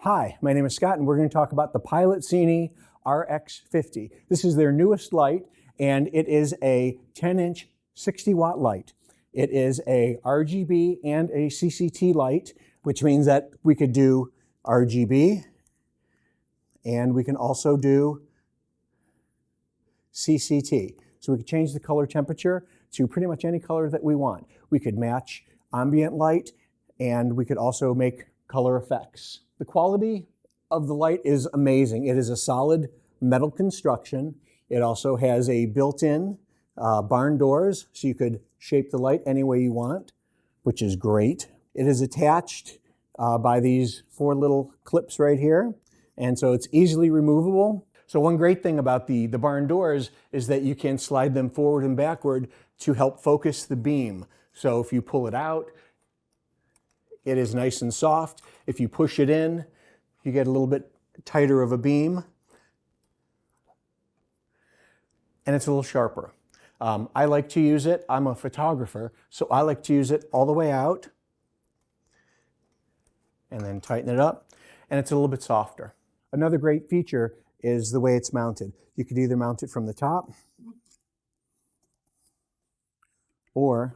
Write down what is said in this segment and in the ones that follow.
Hi, my name is Scott and we're going to talk about the PilotCine RX50. This is their newest light and it is a 10-inch 60-watt light. It is a RGB and a CCT light, which means that we could do RGB and we can also do CCT. So we could change the color temperature to pretty much any color that we want. We could match ambient light and we could also make color effects. The quality of the light is amazing. It is a solid metal construction. It also has a built-in barn doors, so you could shape the light any way you want, which is great. It is attached by these 4 little clips right here, and so it's easily removable. So one great thing about the barn doors is that you can slide them forward and backward to help focus the beam. So if you pull it out, it is nice and soft. If you push it in, you get a little bit tighter of a beam. And it's a little sharper. I like to use it. I'm a photographer, so I like to use it all the way out and then tighten it up. And it's a little bit softer. Another great feature is the way it's mounted. You could either mount it from the top or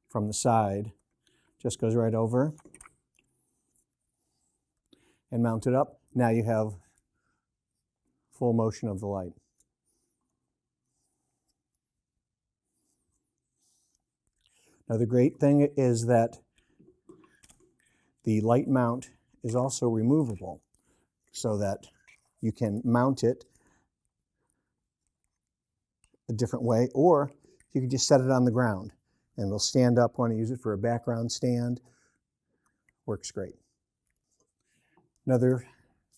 from the side. Just goes right over and mount it up. Now you have full motion of the light. Now the great thing is that the light mount is also removable so that you can mount it a different way, or you can just set it on the ground and it'll stand up. Want to use it for a background stand. Works great. Another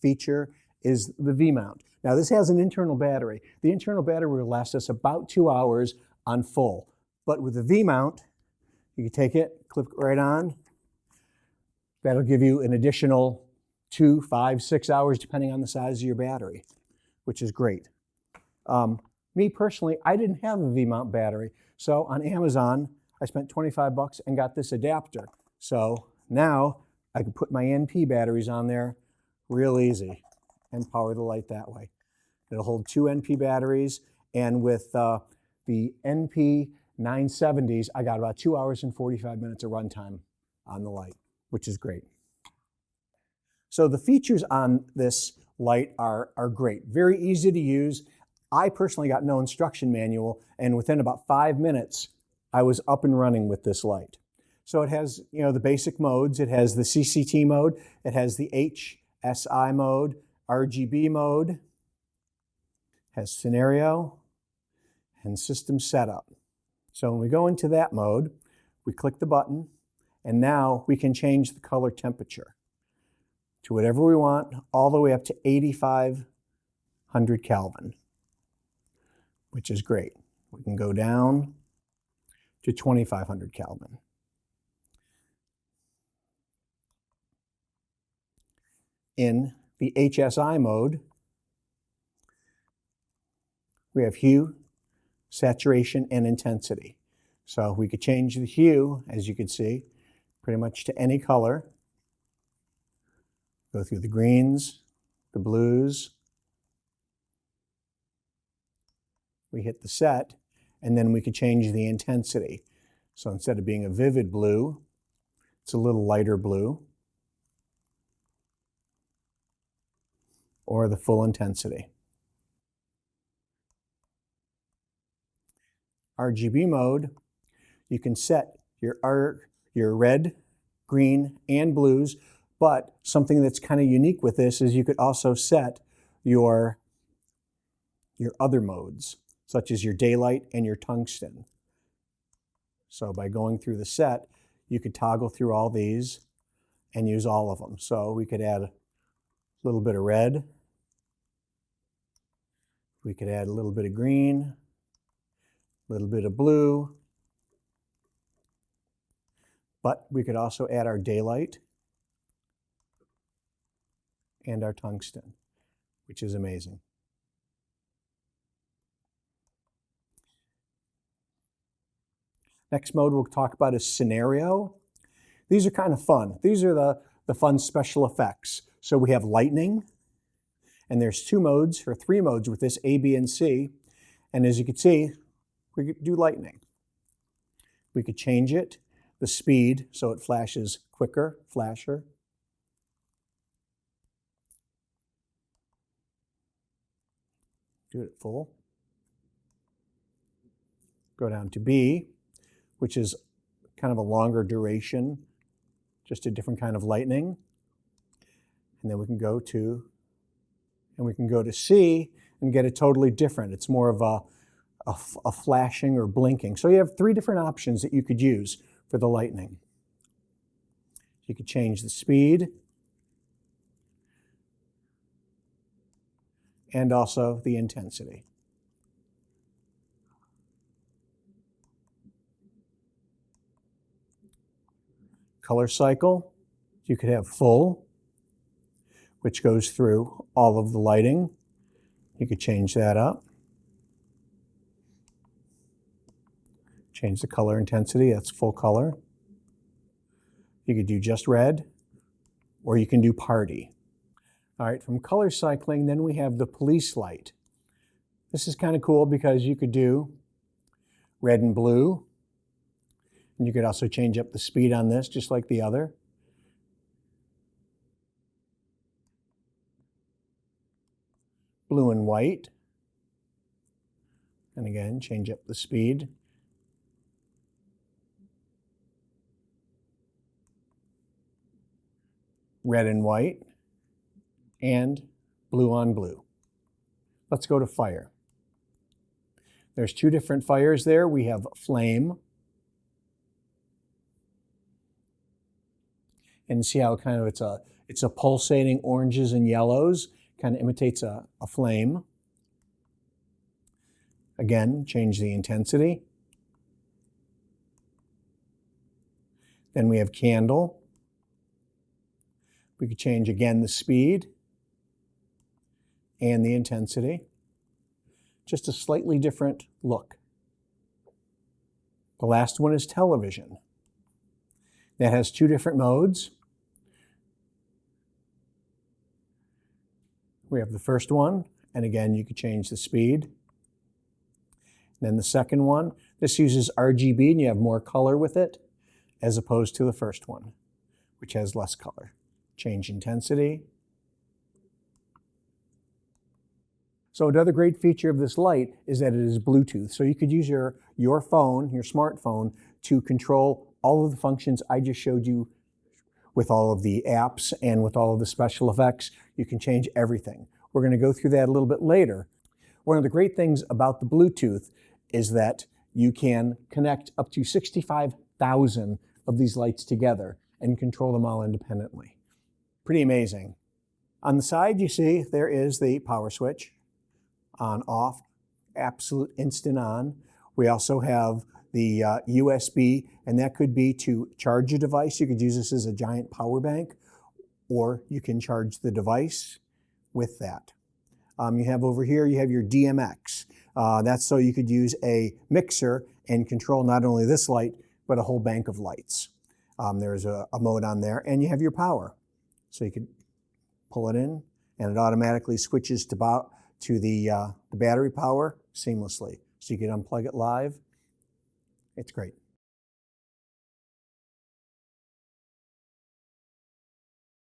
feature is the Vmount. Now this has an internal battery. The internal battery will last us about 2 hours on full. But with the Vmount, you can take it, clip it right on. That'll give you an additional 2, 5, 6 hours depending on the size of your battery, which is great. Me personally, I didn't have a Vmount battery. So on Amazon, I spent 25 bucks and got this adapter. So now I can put my NP batteries on there real easy and power the light that way. It'll hold 2 NP batteries, and with the NP 970s, I got about 2 hours and 45 minutes of runtime on the light, which is great. So the features on this light are great. Very easy to use. I personally got no instruction manual, and within about 5 minutes, I was up and running with this light. So it has, the basic modes. It has the CCT mode. It has the HSI mode, RGB mode, has scenario, and system setup. So when we go into that mode, we click the button, and now we can change the color temperature to whatever we want, all the way up to 8,500 Kelvin, which is great. We can go down to 2,500 Kelvin. In the HSI mode, we have hue, saturation, and intensity. So we could change the hue, as you can see, pretty much to any color. Go through the greens, the blues. We hit the set, and then we could change the intensity. So instead of being a vivid blue, it's a little lighter blue, or the full intensity. RGB mode, you can set your red, green, and blues, but something that's kind of unique with this is you could also set your other modes, such as your daylight and your tungsten. So by going through the set, you could toggle through all these and use all of them. So we could add a little bit of red, we could add a little bit of green, a little bit of blue, but we could also add our daylight and our tungsten, which is amazing. Next mode we'll talk about is scenario. These are kind of fun. These are the fun special effects. So we have lightning, and there's 2 modes or 3 modes with this, A, B, and C. And as you can see, we could do lightning. We could change it, the speed, so it flashes quicker, flasher. Do it full. Go down to B, which is kind of a longer duration, just a different kind of lightning. And then we can go to C and get it totally different. It's more of a flashing or blinking. So you have 3 different options that you could use for the lightning. You could change the speed and also the intensity. Color cycle, you could have full, which goes through all of the lighting. You could change that up. Change the color intensity, that's full color. You could do just red, or you can do party. All right, from color cycling, then we have the police light. This is kind of cool because you could do red and blue. And you could also change up the speed on this, just like the other. Blue and white. And again, change up the speed. Red and white. And blue on blue. Let's go to fire. There's 2 different fires there. We have flame. And see how kind of it's a pulsating oranges and yellows, kind of imitates a flame. Again, change the intensity. Then we have candle. We could change again the speed and the intensity. Just a slightly different look. The last one is television. That has 2 different modes. We have the first one, and again, you could change the speed. Then the second one, this uses RGB, and you have more color with it, as opposed to the first one, which has less color. Change intensity. So another great feature of this light is that it is Bluetooth. So you could use your phone, your smartphone, to control all of the functions I just showed you with all of the apps and with all of the special effects. You can change everything. We're going to go through that a little bit later. One of the great things about the Bluetooth is that you can connect up to 65,000 of these lights together and control them all independently. Pretty amazing. On the side, you see there is the power switch. On, off, absolute instant on. We also have the USB, and that could be to charge a device. You could use this as a giant power bank, or you can charge the device with that. You have over here, you have your DMX. That's so you could use a mixer and control not only this light, but a whole bank of lights. There's a mode on there, and you have your power. So you could pull it in, and it automatically switches to the battery power seamlessly. So you can unplug it live. It's great.